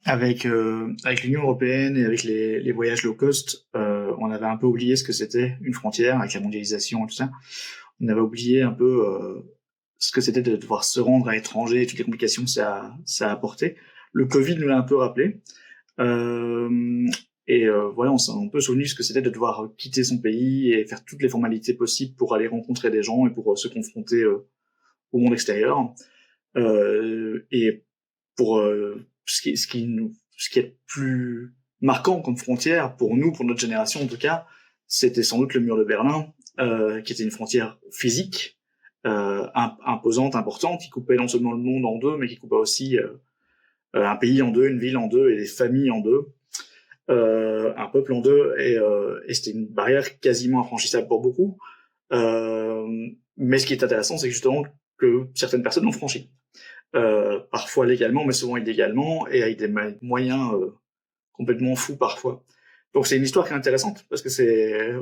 avec l'Union européenne et avec les voyages low cost, on avait un peu oublié ce que c'était une frontière avec la mondialisation et tout ça. On avait oublié un peu ce que c'était de devoir se rendre à l'étranger et toutes les complications que ça a apporté. Le Covid nous l'a un peu rappelé. Voilà, on s'est un peu souvenu ce que c'était de devoir quitter son pays et faire toutes les formalités possibles pour aller rencontrer des gens et pour se confronter au monde extérieur. Et pour ce qui est plus marquant comme frontière pour nous, pour notre génération en tout cas, c'était sans doute le mur de Berlin, qui était une frontière physique, imposante, importante, qui coupait non seulement le monde en deux, mais qui coupait aussi un pays en deux, une ville en deux et des familles en deux, un peuple en deux, et c'était une barrière quasiment infranchissable pour beaucoup. Mais ce qui est intéressant, c'est que justement que certaines personnes l'ont franchi. Parfois légalement, mais souvent illégalement, et avec des moyens complètement fous parfois. Donc c'est une histoire qui est intéressante, parce que c'est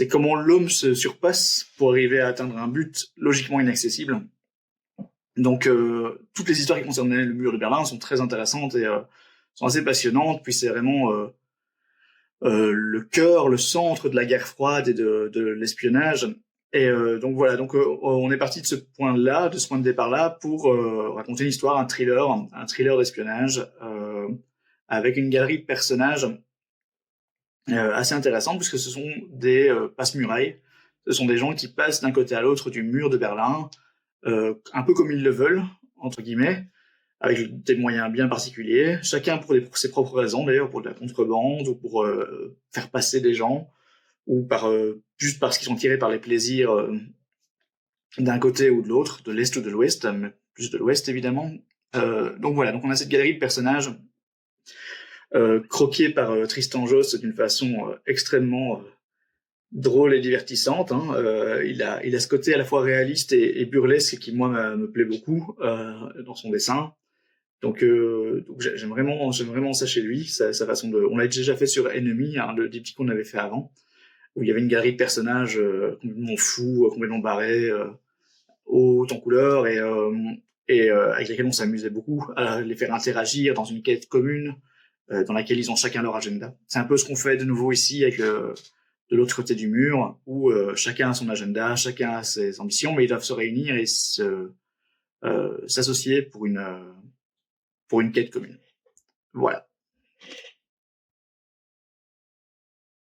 comment l'homme se surpasse pour arriver à atteindre un but logiquement inaccessible. Donc toutes les histoires qui concernent le mur de Berlin sont très intéressantes et sont assez passionnantes, puis c'est vraiment le cœur, le centre de la guerre froide et de l'espionnage. Et donc voilà, donc on est parti de ce point-là, de ce point de départ-là, pour raconter une histoire, un thriller d'espionnage, avec une galerie de personnages assez intéressante, puisque ce sont des passe-murailles. Ce sont des gens qui passent d'un côté à l'autre du mur de Berlin, un peu comme ils le veulent, entre guillemets, avec des moyens bien particuliers, chacun pour ses propres raisons, d'ailleurs, pour de la contrebande, ou pour faire passer des gens, ou juste parce qu'ils sont tirés par les plaisirs d'un côté ou de l'autre, de l'Est ou de l'Ouest, mais plus de l'Ouest, évidemment. Donc voilà, donc on a cette galerie de personnages croqués par Tristan Josse d'une façon extrêmement drôle et divertissante. Hein. Il a ce côté à la fois réaliste et burlesque qui, moi, me plaît beaucoup dans son dessin. Donc j'aime vraiment ça chez lui, sa façon de. On l'a déjà fait sur Enemy, hein, le diptyque qu'on avait fait avant, où il y avait une galerie de personnages complètement fous, complètement barrés, hauts en couleur et avec lesquels on s'amusait beaucoup à les faire interagir dans une quête commune dans laquelle ils ont chacun leur agenda. C'est un peu ce qu'on fait de nouveau ici avec de l'autre côté du mur, où chacun a son agenda, chacun a ses ambitions, mais ils doivent se réunir et s'associer pour une quête commune. Voilà.